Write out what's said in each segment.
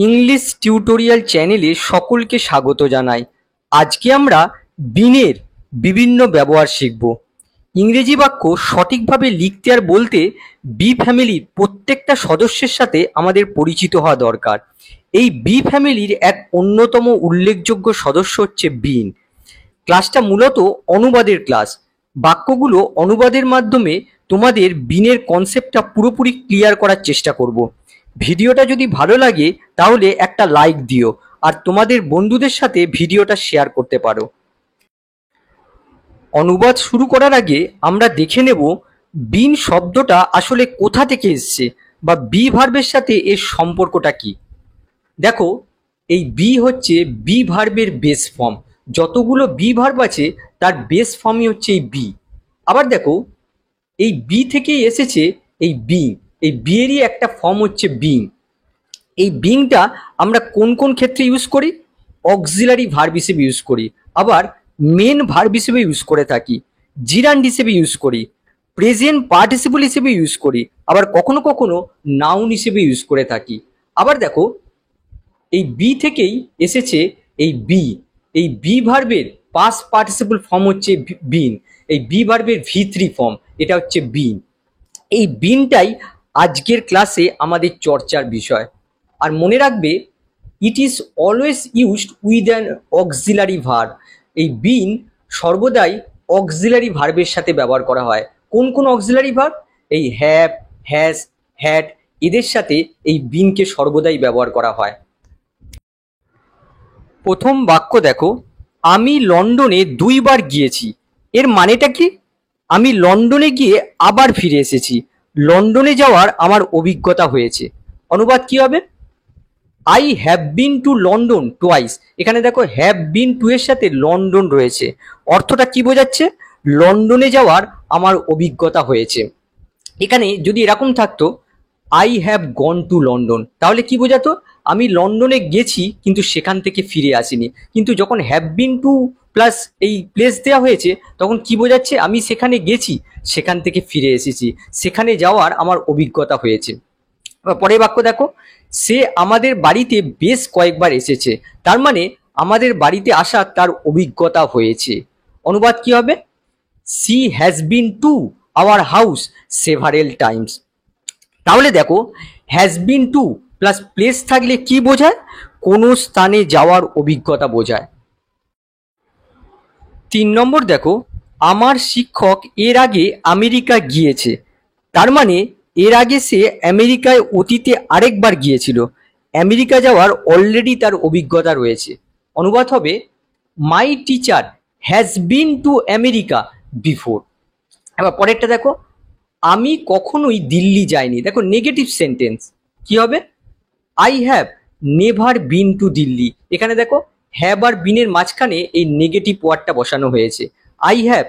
English tutorial চ্যানেলে সকলকে স্বাগত জানাই। আজকে আমরা বিনের বিভিন্ন ব্যবহার শিখব। ইংরেজি বাক্য সঠিকভাবে লিখতে আর বলতে বি ফ্যামিলির প্রত্যেকটা সদস্যের সাথে আমাদের পরিচিত হওয়া দরকার। এই বি ফ্যামিলির এক অন্যতম উল্লেখযোগ্য সদস্য হচ্ছে বিন। ক্লাসটা মূলত অনুবাদের ক্লাস। বাক্যগুলো অনুবাদের মাধ্যমে তোমাদের বিনের কনসেপ্টটা পুরোপুরি ক্লিয়ার করার চেষ্টা করব। ভিডিওটা যদি ভালো লাগে তাহলে একটা লাইক দিও আর তোমাদের বন্ধুদের সাথে ভিডিওটা শেয়ার করতে পারো। অনুবাদ শুরু করার আগে আমরা দেখে নেব বিন শব্দটা আসলে কোথা থেকে এসছে বা বি ভার্বের সাথে এর সম্পর্কটা কি। দেখো, এই বি হচ্ছে বি ভার্বের বেস ফর্ম। যতগুলো বি ভার্ব আছে তার বেস ফর্মই হচ্ছে এই বি। আবার দেখো, এই বি থেকেই এসেছে এই বিং। এই বি এরই একটা ফর্ম হচ্ছে বিং। এই বিংটা আমরা কোন কোন ক্ষেত্রে ইউজ করি? অক্সিলারি ভার্ব হিসেবে ইউজ করি, আবার মেন ভার্ব হিসেবে ইউজ করে থাকি, জিরান্ড হিসেবে ইউজ করি, প্রেজেন্ট পার্টিসিপল হিসেবে ইউজ করি, আবার কখনো কখনো নাউন হিসেবে ইউজ করে থাকি। আবার দেখো, এই বি থেকেই এসেছে এই বি। এই বি ভার্বের পাস্ট পার্টিসিপল ফর্ম হচ্ছে বিন। এই বি ভার্বের V3 ফর্ম, এটা হচ্ছে বিন। এই বিনটাই আজকের ক্লাসে আমাদের চর্চার বিষয়। আর মনে রাখবে, it is always used with an auxiliary verb. এই বিন সর্বদাই অক্সিলারি ভার্বের সাথে ব্যবহার করা হয়। কোন কোন অক্সিলারি ভার্ব? এই হ্যাভ, হ্যাজ, হ্যাড, এদের সাথে এই বিনকে সর্বদাই ব্যবহার করা হয়। প্রথম বাক্য দেখো, আমি লন্ডনে 2 বার গিয়েছি। এর মানেটা কি? আমি লন্ডনে গিয়ে আবার ফিরে এসেছি। লন্ডনে যাওয়ার আমার অভিজ্ঞতা হয়েছে। অনুবাদ কি হবে? I have been to London twice. এখানে দেখো, হ্যাভ বিন টু এর সাথে লন্ডন রয়েছে। অর্থটা কি বোঝাচ্ছে? লন্ডনে যাওয়ার আমার অভিজ্ঞতা হয়েছে। এখানে যদি এরকম থাকতো I have gone to London, তাহলে কি বোঝাতো? আমি লন্ডনে গেছি কিন্তু সেখান থেকে ফিরে আসিনি। কিন্তু যখন হ্যাভ বিন টু প্লাস এই প্লেস দেওয়া হয়েছে তখন কি বোঝাচ্ছে? আমি সেখানে গেছি, সেখান থেকে ফিরে এসেছি, সেখানে যাওয়ার আমার অভিজ্ঞতা হয়েছে। পরের বাক্য দেখো, সে আমাদের বাড়িতে বেশ কয়েকবার এসেছে। তার মানে আমাদের বাড়িতে আসার তার অভিজ্ঞতা হয়েছে। অনুবাদ কি হবে? She has been to our house several Times. তাহলে দেখো, has been to plus place থাকলে কি বোঝায়? কোনো স্থানে যাওয়ার অভিজ্ঞতা বোঝায়। 3 নম্বর দেখো, আমার শিক্ষক এর আগে আমেরিকা গিয়েছে। তার মানে এর আগে সে আমেরিকায় অতীতে আরেকবার গিয়েছিল। আমেরিকা যাওয়ার অলরেডি তার অভিজ্ঞতা রয়েছে। অনুবাদ হবে, my teacher has been to America before. এবার পরেরটা দেখো, আমি কখনোই দিল্লি যাইনি। দেখো, নেগেটিভ সেন্টেন্স কি হবে? I have never been to Delhi. এখানে দেখো, হ্যাভ আর বিনের মাঝখানে এই নেগেটিভ ওয়ার্ডটা বসানো হয়েছে। I have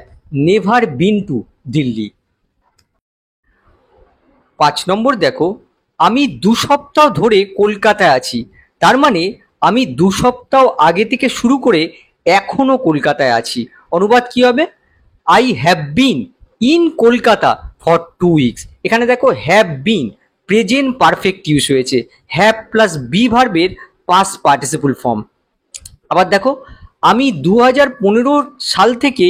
never been to Delhi. 5 নম্বর দেখো, আমি 2 সপ্তাহ ধরে কলকাতায় আছি। তার মানে আমি 2 সপ্তাহ আগে থেকে শুরু করে এখনো কলকাতায় আছি। অনুবাদ কি হবে? I have been in Kolkata for 2 weeks. এখানে দেখো, have been present perfect use হয়েছে, হ্যাভ প্লাস বি ভার্বের পাস্ট পার্টিসিপল ফর্ম। আবার দেখো, আমি 2015 সাল থেকে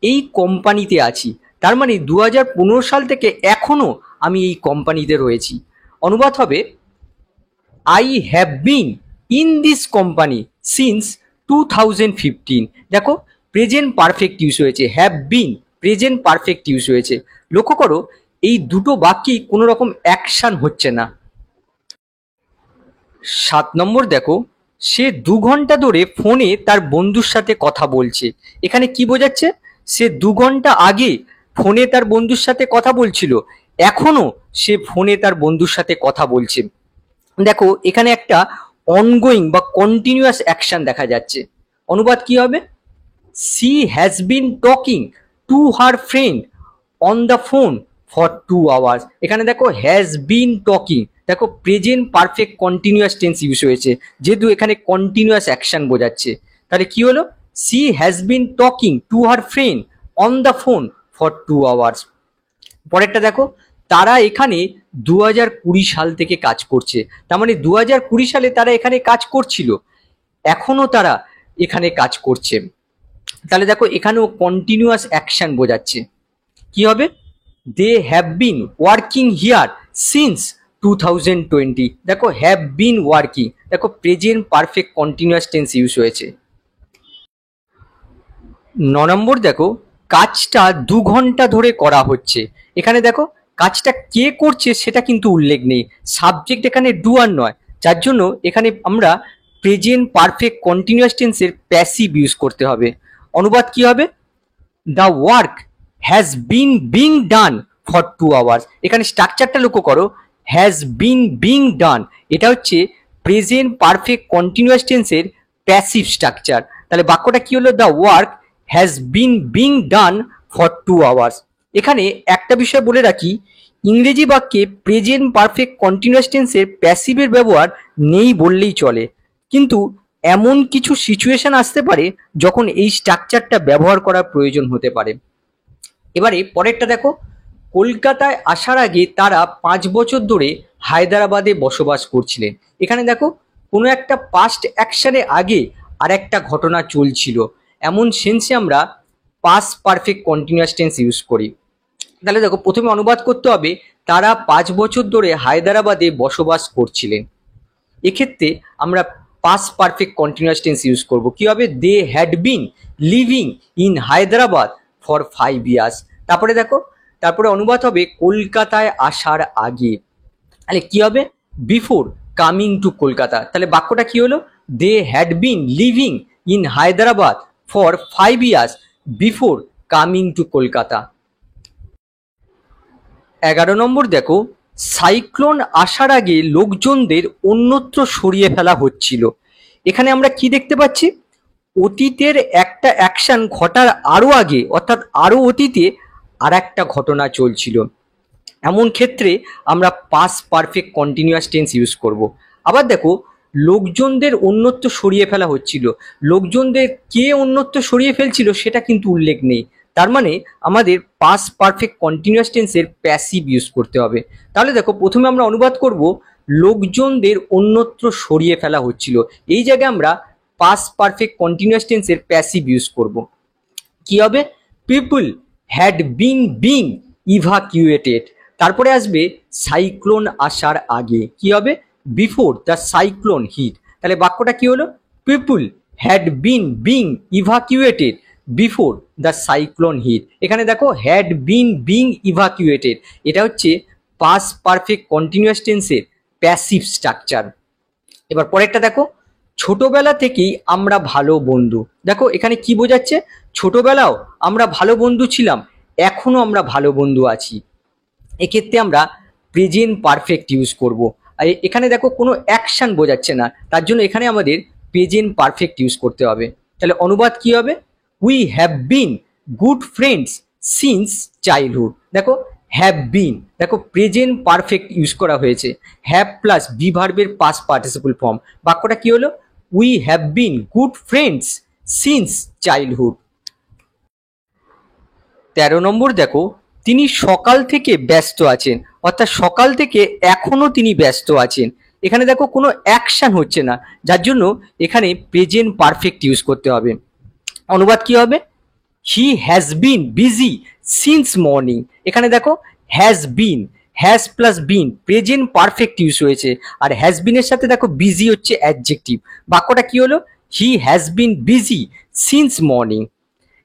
এই কোম্পানিতে আছি। তার মানে 2015 সাল থেকে এখনো আমি এই কোম্পানিতে রয়েছি। অনুবাদ হবে, I have been in this company since 2015। দেখো, প্রেজেন্ট পারফেক্ট ইউজ হয়েছে, have been present perfect use হয়েছে। লক্ষ্য করো, এই দুটো বাক্যেই কোনো রকম অ্যাকশন হচ্ছে না। 7 নম্বর দেখো, সে 2 ঘন্টা ধরে ফোনে তার বন্ধুর সাথে কথা বলছে। এখানে কি বোঝাচ্ছে? সে 2 ঘন্টা আগে ফোনে তার বন্ধুর সাথে কথা বলছিল, এখনো সে ফোনে তার বন্ধুর সাথে কথা বলছে। দেখো, এখানে একটা অনগোয়িং বা কন্টিনিউয়াস অ্যাকশন দেখা যাচ্ছে। অনুবাদ কি হবে? She has been talking to her friend on the phone for 2 hours. এখানে দেখো, হ্যাজ বিন টকিং, দেখো present perfect continuous tense use হয়েছে, যেহেতু এখানে কন্টিনিউয়াস অ্যাকশন বোঝাচ্ছে। তাহলে কি হলো? She has been talking to her friend on the phone for 2 hours. পরেরটা দেখো, তারা এখানে 2020 সাল থেকে কাজ করছে। তার মানে 2020 সালে তারা এখানে কাজ করছিল, এখনো তারা এখানে কাজ করছে। তাহলে দেখো এখানেও কন্টিনিউয়াস অ্যাকশন বোঝাচ্ছে। কি হবে? They have been working here since 2020। দেখো হ্যাভ বিন ওয়ার্কিং, দেখো present perfect continuous tense use হয়েছে। 9 নম্বর দেখো কাজটা 2 ঘন্টা ধরে করা হচ্ছে। এখানে দেখো কাজটা কে করছে সেটা কিন্তু উল্লেখ নেই, সাবজেক্ট এখানে ডুয়ার নয়, যার জন্য এখানে আমরা প্রেজেন্ট পারফেক্ট কন্টিনিউয়াস টেন্সের প্যাসিভ ইউজ করতে হবে। অনুবাদ কি হবে? The work has been being done for 2 hours. এখানে স্ট্রাকচারটা লক্ষ্য করো, হ্যাজ বিন বিং ডান, এটা হচ্ছে প্রেজেন্ট পারফেক্ট কন্টিনিউয়াস টেন্সের প্যাসিভ স্ট্রাকচার। তাহলে বাক্যটা কি হলো? The work has been being done for 2 hours. এখানে একটা বিষয় বলে রাখি, ইংরেজি বাক্যে প্রেজেন্ট পারফেক্ট কন্টিনিউয়াস টেন্সের প্যাসিভের ব্যবহার নেই বললেই চলে, কিন্তু এমন কিছু সিচুয়েশন আসতে পারে যখন এই স্ট্রাকচারটা ব্যবহার করার প্রয়োজন হতে পারে। এবারে পরেরটা দেখো, কলকাতায় আসার আগে তারা 5 বছর ধরে হায়দ্রাবাদে বসবাস করছিলেন। এখানে দেখো কোনো একটা পাস্ট অ্যাকশনের আগে আর একটা ঘটনা চলছিল, এমন সেন্সে আমরা past perfect continuous tense use করি। তাহলে দেখো প্রথমে অনুবাদ করতে হবে, তারা 5 বছর ধরে হায়দ্রাবাদে বসবাস করছিলেন। এক্ষেত্রে আমরা past perfect continuous tense use করব। কি হবে? They had been living in Hyderabad for 5 years. তারপরে দেখো, তারপরে অনুবাদ হবে কলকাতায় আসার আগে। তাহলে কি হবে? Before coming to Kolkata. তাহলে বাক্যটা কি হলো? They had been living in Hyderabad for 5 years before coming to Kolkata. 11 number দেখো, সাইক্লোন আসার আগে লোকজনদের অন্যত্র সরিয়ে ফেলা হচ্ছিল। এখানে আমরা কি দেখতে পাচ্ছি? অতীতের একটা অ্যাকশন ঘটার আরো আগে, অর্থাৎ আরো অতীতে আর একটা ঘটনা চলছিল, এমন ক্ষেত্রে আমরা past perfect continuous tense use করব। আবার দেখো লোকজনদের অন্যত্র সরিয়ে ফেলা হচ্ছিল, লোকজনদের কে অন্যত্র সরিয়ে ফেলছিল সেটা কিন্তু উল্লেখ নেই, তার মানে আমাদের পাস্ট পারফেক্ট কন্টিনিউয়াস টেন্সের প্যাসিভ ইউজ করতে হবে। তাহলে দেখো প্রথমে আমরা অনুবাদ করব লোকজনদের অন্যত্র সরিয়ে ফেলা হচ্ছিল, এই জায়গায় আমরা পাস্ট পারফেক্ট কন্টিনিউয়াস টেন্সের প্যাসিভ ইউজ করব। কি হবে? People had been being evacuated. তারপরে আসবে সাইক্লোন আসার আগে। কি হবে? Before the cyclone hit. তাহলে বাক্যটা কি হলো? People had been being evacuated before the cyclone hit. এখানে দেখো হ্যাড বিন বিং ইভাকুয়েটেড, এটা হচ্ছে পাস্ট পারফেক্ট কন্টিনিউয়াস টেন্সের প্যাসিভ স্ট্রাকচার। এবার পরেরটা দেখো, ছোটবেলা থেকেই আমরা ভালো বন্ধু। দেখো এখানে কি বোঝাচ্ছে? ছোটবেলাও আমরা ভালো বন্ধু ছিলাম, এখনো আমরা ভালো বন্ধু আছি। এক্ষেত্রে আমরা প্রেজেন্ট পারফেক্ট ইউজ করব। আর এখানে দেখো কোনো অ্যাকশন বোঝাচ্ছে না, তার জন্য এখানে আমাদের প্রেজেন্ট পারফেক্ট ইউজ করতে হবে। তাহলে অনুবাদ কি হবে? We have been good friends since childhood. দেখো হ্যাভ বিন, দেখো প্রেজেন্ট পারফেক্ট ইউজ করা হয়েছে, হ্যাভ প্লাস বি ভার্বের পাস্ট পার্টিসিপল ফর্ম। বাক্যটা কি হলো? We have been good friends since childhood. 13 নম্বর দেখো, তিনি সকাল থেকে ব্যস্ত আছেন, অর্থাৎ সকাল থেকে এখনো তিনি ব্যস্ত আছেন। এখানে দেখো কোনো অ্যাকশন হচ্ছে না, যার জন্য এখানে প্রেজেন্ট পারফেক্ট ইউজ করতে হবে। অনুবাদ কি হবে? He has been busy since morning. এখানে দেখো has bin, has plus been present perfect use হয়েছে, আর হ্যাজ বিনের সাথে দেখো বিজি হচ্ছে অ্যাডজেক্টিভ। বাক্যটা কি হলো? He has been busy since morning.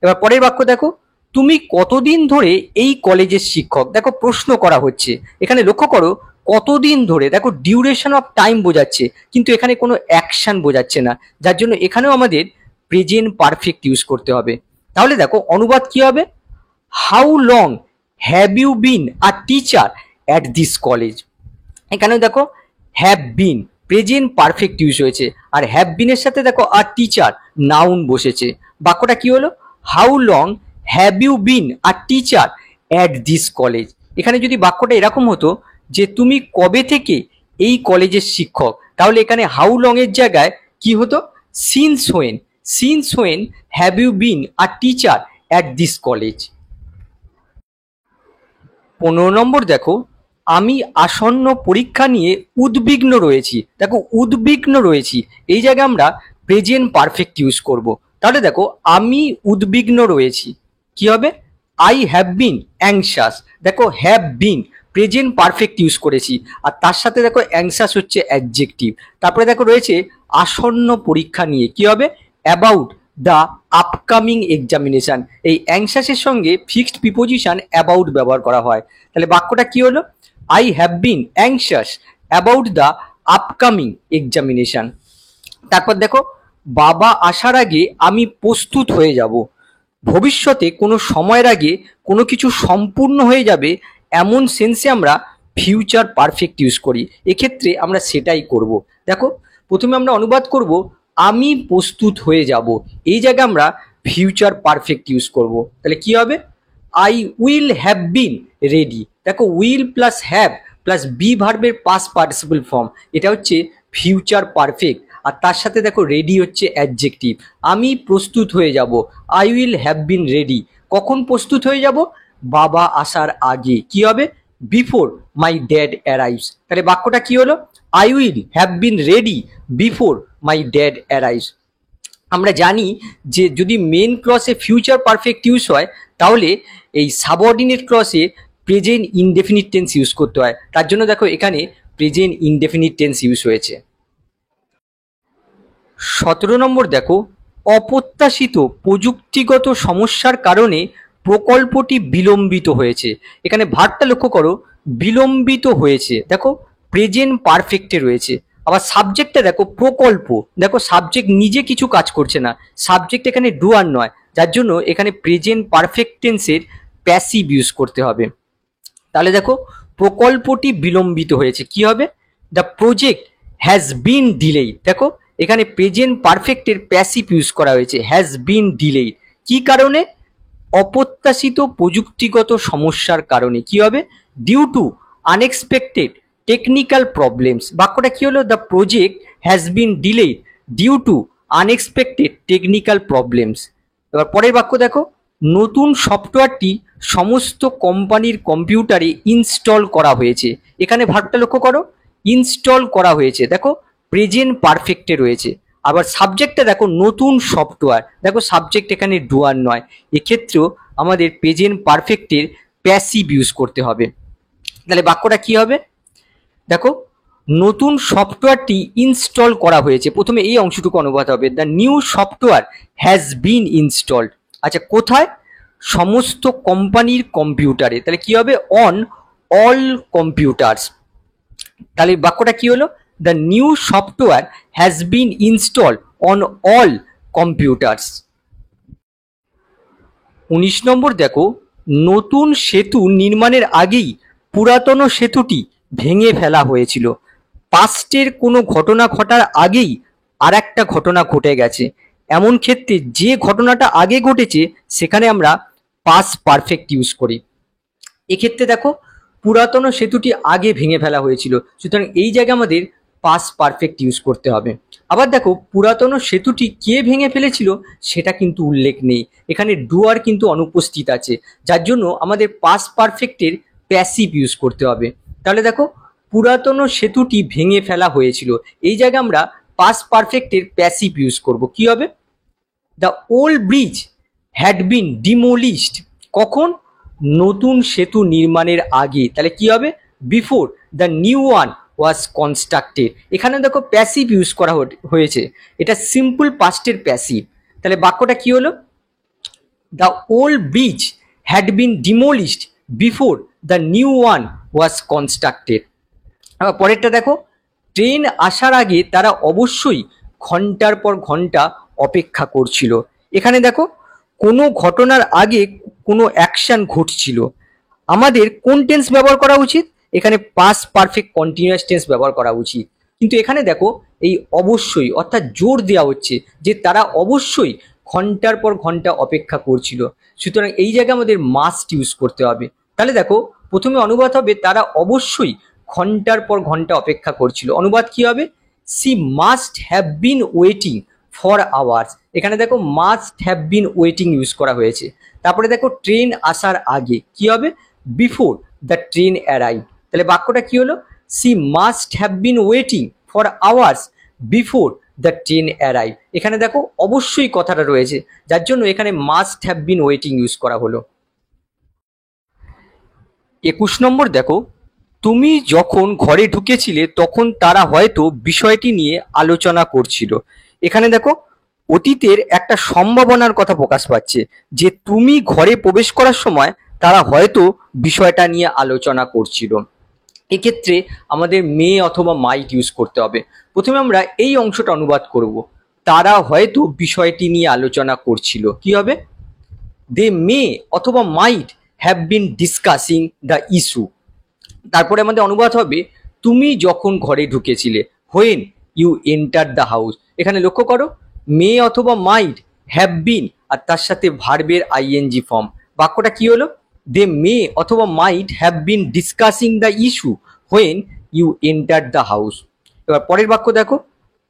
এবার পরের বাক্য দেখো, তুমি কতদিন ধরে এই কলেজের শিক্ষক। দেখো প্রশ্ন করা হচ্ছে, এখানে লক্ষ্য করো কতদিন ধরে, দেখো ডিউরেশন অফ টাইম বোঝাচ্ছে, কিন্তু এখানে কোনো অ্যাকশন বোঝাচ্ছে না, যার জন্য এখানেও আমাদের প্রেজেন্ট পারফেক্ট ইউজ করতে হবে। তাহলে দেখো অনুবাদ কি হবে? How long have you been a teacher at this college. এখানে দেখো have been present perfect use হয়েছে, আর হ্যাভ বিনের সাথে দেখো আর টিচার নাউন বসেছে। বাক্যটা কি হলো? How long have you been a teacher at this college. এখানে যদি বাক্যটা এরকম হতো যে তুমি কবে থেকে এই কলেজের শিক্ষক, তাহলে এখানে হাউ লং এর জায়গায় কি হতো? Since when, since when have you been a teacher at this college. 15 number দেখো, আমি আসন্ন পরীক্ষা নিয়ে উদ্বিগ্ন রয়েছি। দেখো উদ্বিগ্ন রয়েছি, এই জায়গায় আমরা প্রেজেন্ট পারফেক্ট ইউজ করব। তাহলে দেখো আমি উদ্বিগ্ন রয়েছি, কি হবে? I have been anxious. দেখো have been present perfect use করেছি, আর তার সাথে দেখো অ্যাংশাস হচ্ছে অ্যাডজেক্টিভ। তারপরে দেখো রয়েছে আসন্ন পরীক্ষা নিয়ে, কি হবে? About the upcoming examination. এই অ্যাংশাসের সঙ্গে ফিক্সড প্রিপোজিশন অ্যাবাউট ব্যবহার করা হয়। তাহলে বাক্যটা কি হলো? I have been anxious about the upcoming examination. তারপর দেখো বাবা আসার আগে আমি প্রস্তুত হয়ে যাব। ভবিষ্যতে কোনো সময়ের আগে কোনো কিছু সম্পূর্ণ হয়ে যাবে এমন সেন্সে আমরা ফিউচার পারফেক্ট ইউজ করি। এক্ষেত্রে আমরা সেটাই করব। দেখো প্রথমে আমরা অনুবাদ করব আমি প্রস্তুত হয়ে যাব, এই জায়গায় আমরা ফিউচার পারফেক্ট ইউজ করব। তাহলে কি হবে? I will have been ready. দেখো will plus have plus be ভার্বের পাস্ট পার্টিসিপল ফর্ম, এটা হচ্ছে ফিউচার পারফেক্ট। আর তার সাথে দেখো রেডি হচ্ছে অ্যাডজেক্টিভ। আমি প্রস্তুত হয়ে যাব, I will have been ready. কখন প্রস্তুত হয়ে যাব? বাবা আসার আগে। কি হবে? Before my dad arrives. তাহলে বাক্যটা কি হলো? I will have been ready before my dad arrives. আমরা জানি যে যদি মেন ক্লসে ফিউচার পারফেক্ট ইউজ হয়, তাহলে এই সাবঅর্ডিনেট ক্লসে প্রেজেন্ট ইনডেফিনিট টেন্স ইউজ করতে হয়। তার জন্য দেখো এখানে প্রেজেন্ট ইনডেফিনিট টেন্স ইউজ হয়েছে। 17 নম্বর দেখো, অপ্রত্যাশিত প্রযুক্তিগত সমস্যার কারণে প্রকল্পটি বিলম্বিত হয়েছে। এখানে ভার্বটা লক্ষ্য করো, বিলম্বিত হয়েছে। দেখো প্রেজেন্ট পারফেক্টে রয়েছে। আবার সাবজেক্টটা দেখো প্রকল্প। দেখো সাবজেক্ট নিজে কিছু কাজ করছে না, সাবজেক্ট এখানে ডুয়ার নয়, যার জন্য এখানে প্রেজেন্ট পারফেক্ট টেন্সের প্যাসিভ ইউজ করতে হবে। তাহলে দেখো প্রকল্পটি বিলম্বিত হয়েছে, কি হবে? The project has been delayed. দেখো এখানে প্রেজেন্ট পারফেক্টের প্যাসিভ ইউজ করা হয়েছে, হ্যাজ বিন ডিলেড। কি কারণে? অপ্রত্যাশিত প্রযুক্তিগত সমস্যার কারণে। কি হবে? Due to unexpected technical problems. বাক্যটা কি হলো? The project has been delayed due to unexpected technical problems. এবার পরের বাক্য দেখো, নতুন সফটওয়্যারটি সমস্ত কোম্পানির কম্পিউটারে ইনস্টল করা হয়েছে। এখানে ভার্বটা লক্ষ্য করো, ইনস্টল করা হয়েছে। দেখো প্রেজেন্ট পারফেক্টে রয়েছে। আবার সাবজেক্টটা দেখো নতুন সফটওয়্যার। দেখো সাবজেক্ট এখানে ডুয়ার নয়, এক্ষেত্রেও আমাদের প্রেজেন্ট পারফেক্টের প্যাসিভ ইউজ করতে হবে। তাহলে বাক্যটা কি হবে? দেখো নতুন সফটওয়্যারটি ইনস্টল করা হয়েছে, প্রথমে এই অংশটুকু অনুবাদ হবে, the new software has been installed. আচ্ছা কোথায়? সমস্ত কোম্পানির কম্পিউটারে। তাহলে কি হবে? On all computers. তাহলে বাক্যটা কি হলো? The new software has been installed on all computers. 19 নম্বর দেখো, নতুন সেতু নির্মাণের আগেই পুরাতন সেতুটি ভেঙে ফেলা হয়েছিল। পাস্টের কোনো ঘটনা ঘটার আগেই আর একটা ঘটনা ঘটে গেছে, এমন ক্ষেত্রে যে ঘটনাটা আগে ঘটেছে সেখানে আমরা পাস্ট পারফেক্ট ইউজ করি। এক্ষেত্রে দেখো পুরাতন সেতুটি আগে ভেঙে ফেলা হয়েছিল, সুতরাং এই জায়গায় আমাদের পাস্ট পারফেক্ট ইউজ করতে হবে। আবার দেখো পুরাতন সেতুটি কে ভেঙে ফেলেছিল সেটা কিন্তু উল্লেখ নেই, এখানে ডুয়ার কিন্তু অনুপস্থিত আছে, যার জন্য আমাদের পাস্ট পারফেক্টের প্যাসিভ ইউজ করতে হবে। তাহলে দেখো পুরাতন সেতুটি ভেঙে ফেলা হয়েছিল, এই জায়গায় আমরা পাস্ট পারফেক্টের প্যাসিভ ইউজ করব। কি হবে? The old bridge had been demolished. কখন? নতুন সেতু নির্মাণের আগে। তাহলে কি হবে? Before the new one was constructed. এখানে দেখো প্যাসিভ ইউজ করা হয়েছে, এটা সিম্পল পাস্টের প্যাসিভ। তাহলে বাক্যটা কি হলো? The old bridge had been demolished before the new one was constructed. আবার পরেরটা দেখো, ট্রেন আসার আগে তারা অবশ্যই ঘন্টার পর ঘন্টা অপেক্ষা করছিল। এখানে দেখো কোনো ঘটনার আগে কোনো অ্যাকশন ঘটছিল, আমাদের কোন টেন্স ব্যবহার করা উচিত? এখানে পাস্ট পারফেক্ট কন্টিনিউয়াস টেন্স ব্যবহার করা উচিত। কিন্তু এখানে দেখো এই অবশ্যই অর্থাৎ জোর দেওয়া হচ্ছে যে তারা অবশ্যই ঘন্টার পর ঘন্টা অপেক্ষা করছিল, সুতরাং এই জায়গায় আমাদের মাস্ট ইউজ করতে হবে। তাহলে দেখো প্রথমে অনুবাদ হবে তারা অবশ্যই ঘন্টার পর ঘন্টা অপেক্ষা করছিল। অনুবাদ কি হবে? C must have been waiting for hours. এখানে দেখো must have been waiting use করা হয়েছে। তারপরে দেখো ট্রেন আসার আগে, কি হবে? Before the train arrive. তাহলে বাক্যটা কি হলো? C must have been waiting for hours before the train arrive. এখানে দেখো অবশ্যই কথাটা রয়েছে, যার জন্য এখানে must have been waiting use করা হলো। 21 নম্বর দেখো, তুমি যখন ঘরে ঢুকেছিলে তখন তারা হয়তো বিষয়টি নিয়ে আলোচনা করছিল। এখানে দেখো অতীতের একটা সম্ভাবনার কথা প্রকাশ পাচ্ছে যে তুমি ঘরে প্রবেশ করার সময় তারা হয়তো বিষয়টা নিয়ে আলোচনা করছিল। এক্ষেত্রে আমাদের মে অথবা মাইট ইউজ করতে হবে। প্রথমে আমরা এই অংশটা অনুবাদ করব, তারা হয়তো বিষয়টি নিয়ে আলোচনা করছিল। কি হবে? দে মে অথবা might have been discussing the issue. তারপরে আমাদের অনুবাদ হবে তুমি যখন ঘরে ঢুকেছিলে, when you enter the house. এখানে লক্ষ্য করো মে অথবা মাইট হ্যাভ বিন আর তার সাথে ভার্বের আইএনজি ফর্ম। বাক্যটা কি হলো? দে মে অথবা might have been discussing the issue when you enter the house. এবার পরের বাক্য দেখো,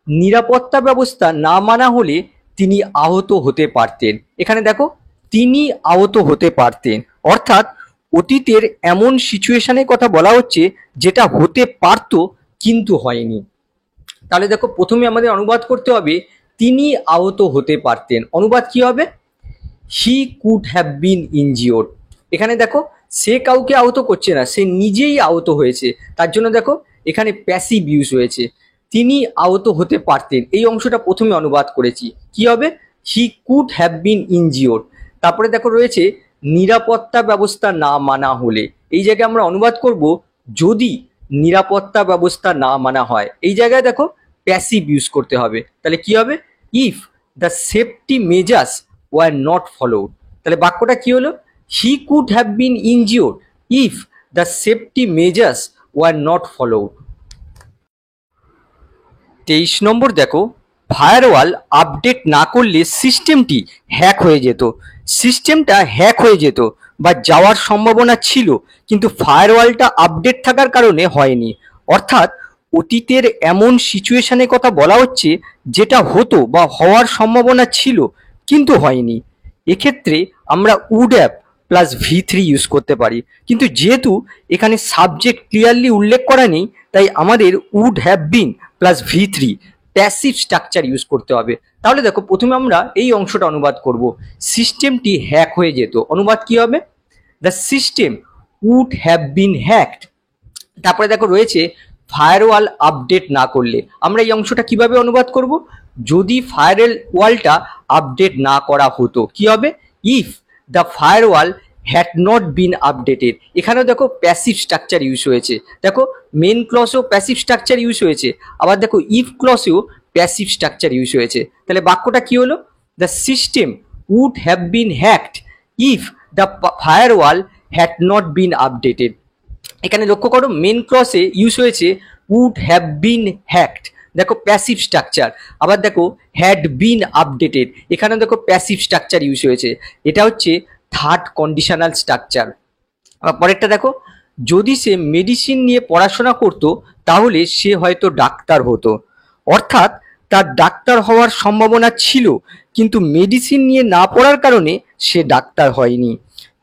নিরাপত্তা ব্যবস্থা না মানা হলে তিনি আহত হতে পারতেন। এখানে দেখো তিনি আহত হতে পারতেন, অর্থাৎ অতীতের এমন সিচুয়েশনের কথা বলা হচ্ছে যেটা হতে পারতো কিন্তু হয়নি। তাহলে দেখো প্রথমে আমাদের অনুবাদ করতে হবে তিনি আহত হতে পারতেন। অনুবাদ কি হবে? He could have been injured. এখানে দেখো সে কাউকে আহত করছে না, সে নিজেই আহত হয়েছে, তার জন্য দেখো এখানে প্যাসিভ ইউজ হয়েছে। তিনি আহত হতে পারতেন, এই অংশটা প্রথমে অনুবাদ করেছি। কি হবে? He could have been injured. তারপরে দেখো রয়েছে নিরাপত্তা ব্যবস্থা না মানা হলে। এই জায়গায় আমরা অনুবাদ করব যদি নিরাপত্তা ব্যবস্থা না মানা হয়। এই জায়গায় দেখো প্যাসিভ ইউজ করতে হবে। তাহলে কি হবে? If the safety measures were not followed. তাহলে বাক্যটা কি হলো? He could have been injured if the safety measures were not followed. 23 নম্বর দেখো, ফায়ারওয়াল আপডেট না করলে সিস্টেমটি হ্যাক হয়ে যেত। সিস্টেমটা হ্যাক হয়ে যেত বা যাওয়ার সম্ভাবনা ছিল, কিন্তু ফায়ারওয়ালটা আপডেট থাকার কারণে হয়নি। অর্থাৎ অতীতের এমন সিচুয়েশনের কথা বলা হচ্ছে যেটা হতো বা হওয়ার সম্ভাবনা ছিল কিন্তু হয়নি। এক্ষেত্রে আমরা would have plus V3 use করতে পারি, কিন্তু যেহেতু এখানে সাবজেক্ট ক্লিয়ারলি উল্লেখ করা নেই তাই আমাদের would have been plus V3 passive structure use করতে হবে। তাহলে দেখো প্রথমে আমরা এই অংশটা অনুবাদ করব, সিস্টেমটি হ্যাক হয়ে যেত। অনুবাদ কি হবে? The system would have been hacked. তারপরে দেখো রয়েছে ফায়ারওয়াল আপডেট না করলে। আমরা এই অংশটা কিভাবে অনুবাদ করব? যদি ফায়ারওয়ালটা আপডেট না করা হতো। কি হবে? If the firewall had not been updated. এখানেও দেখো প্যাসিভ স্ট্রাকচার ইউজ হয়েছে। দেখো মেন ক্লসেও প্যাসিভ স্ট্রাকচার ইউজ হয়েছে, আবার দেখো ইফ ক্লসেও প্যাসিভ স্ট্রাকচার ইউজ হয়েছে। তাহলে বাক্যটা কি হলো? The system would have been hacked if the firewall had not been updated. এখানে লক্ষ্য করো মেন ক্লসে ইউজ হয়েছে উড হ্যাভ বিন হ্যাকড, দেখো প্যাসিভ স্ট্রাকচার। আবার দেখো হ্যাড বিন আপডেটেড, এখানে দেখো প্যাসিভ স্ট্রাকচার ইউজ হয়েছে। এটা হচ্ছে থার্ড কন্ডিশনাল স্ট্রাকচার। আবার পরেরটা দেখো, যদি সে মেডিসিন নিয়ে পড়াশোনা করতো তাহলে সে হয়তো ডাক্তার হতো। অর্থাৎ তার ডাক্তার হওয়ার সম্ভাবনা ছিল কিন্তু মেডিসিন নিয়ে না পড়ার কারণে সে ডাক্তার হয়নি।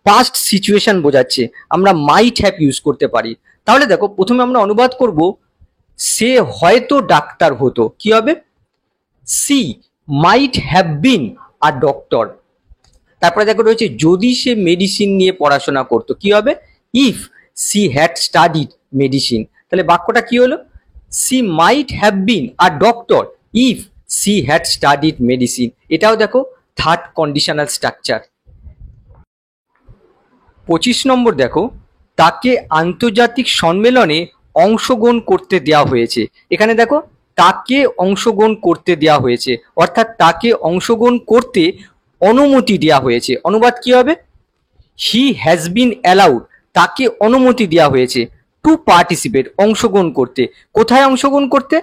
পাস্ট সিচুয়েশন বোঝাচ্ছে, আমরা মাইট হ্যাভ ইউজ করতে পারি। তাহলে দেখো প্রথমে আমরা অনুবাদ করব সে হয়তো ডাক্তার হতো। কি হবে? C mite have bin a doctor. তারপরে দেখো রয়েছে যদি সে মেডিসিন নিয়ে পড়াশোনা করতো। কি হবে? If she had studied medicine. তাহলে বাক্যটা কি হলো? C mite have bin a doctor if she had studied medicine. এটাও দেখো থার্ড কন্ডিশনাল স্ট্রাকচার। 25 নম্বর দেখো, তাকে আন্তর্জাতিক সম্মেলনে অংশগ্রহণ করতে দেওয়া হয়েছে। এখানে দেখো তাকে অংশগ্রহণ করতে দেওয়া হয়েছে, অর্থাৎ তাকে অংশগ্রহণ করতে অনুমতি দেওয়া হয়েছে। অনুবাদ কি হবে? হি হ্যাজ বিন অ্যালাউড, তাকে অনুমতি দেওয়া হয়েছে টু পার্টিসিপেট, অংশগ্রহণ করতে। কোথায় অংশগ্রহণ করতে?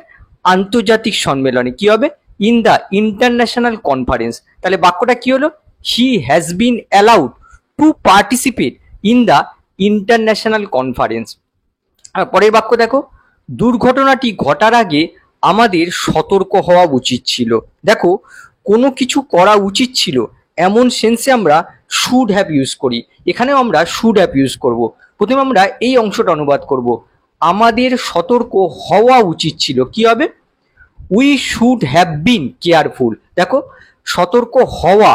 আন্তর্জাতিক সম্মেলনে। কি হবে? In the international conference. তাহলে বাক্যটা কি হলো? He has been allowed to participate in the international conference. পরের বাক্য দেখো, দুর্ঘটনাটি ঘটার আগে আমাদের সতর্ক হওয়া উচিত ছিল। দেখো কোনো কিছু করা উচিত ছিল এমন সেন্সে আমরা শুড হ্যাভ ইউজ করি, এখানেও আমরা শুড হ্যাভ ইউজ করব। প্রথমে আমরা এই অংশটা অনুবাদ করব, আমাদের সতর্ক হওয়া উচিত ছিল, কি হবে? We should have been careful. দেখো, সতর্ক হওয়া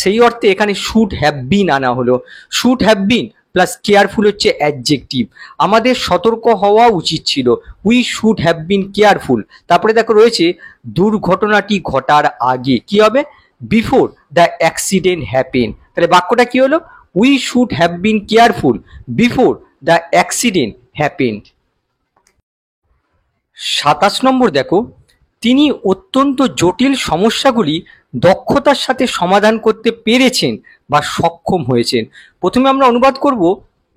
সেই অর্থে এখানে শুড হ্যাভ বিন আনা হলো। Should have been plus careful হচ্ছে অ্যাডজেক্টিভ। আমাদের সতর্ক হওয়া উচিত ছিল, we should have been careful. তারপরে দেখো রয়েছে দুর্ঘটনাটি ঘটার আগে, কি হবে? Before the accident happen. তাহলে বাক্যটা কি হলো? We should have been careful before the accident happen. 27 নম্বর দেখো, তিনি অত্যন্ত জটিল সমস্যাগুলি দক্ষতার সাথে সমাধান করতে পেরেছেন বা সক্ষম হয়েছেন। প্রথমে আমরা অনুবাদ করব,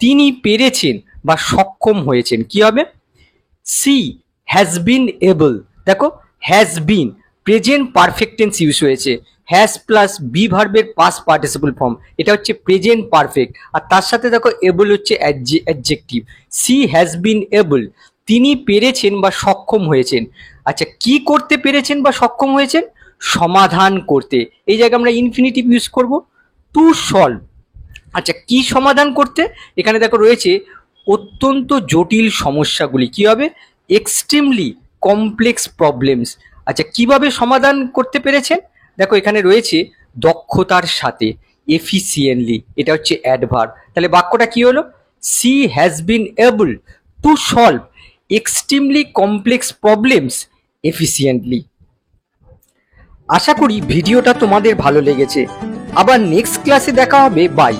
তিনি পেরেছেন বা সক্ষম হয়েছেন, কি হবে? She has been able. দেখো, has been present perfect tense use হয়েছে, হ্যাজ প্লাস বি ভার্বের পাস্ট পার্টিসিপল ফর্ম, এটা হচ্ছে প্রেজেন্ট পারফেক্ট। আর তার সাথে দেখো এবল হচ্ছে adjective. C has been able, তিনি পেরেছেন বা সক্ষম হয়েছেন। আচ্ছা, কি করতে পেরেছেন বা সক্ষম হয়েছেন? সমাধান করতে। এই জায়গায় আমরা ইনফিনিটিভ ইউজ করব, টু সলভ। আচ্ছা, কি সমাধান করতে? এখানে দেখো রয়েছে অত্যন্ত জটিল সমস্যাগুলি, কি হবে? Extremely complex problems. আচ্ছা, কিভাবে সমাধান করতে পেরেছেন? দেখো এখানে রয়েছে দক্ষতার সাথে, এফিসিয়েন্টলি, এটা হচ্ছে অ্যাডভার্ব। তাহলে বাক্যটা কি হলো? She has been able to solve extremely complex problems efficiently. আশা করি ভিডিওটা তোমাদের ভালো লেগেছে। আবার নেক্সট ক্লাসে দেখা হবে। বাই।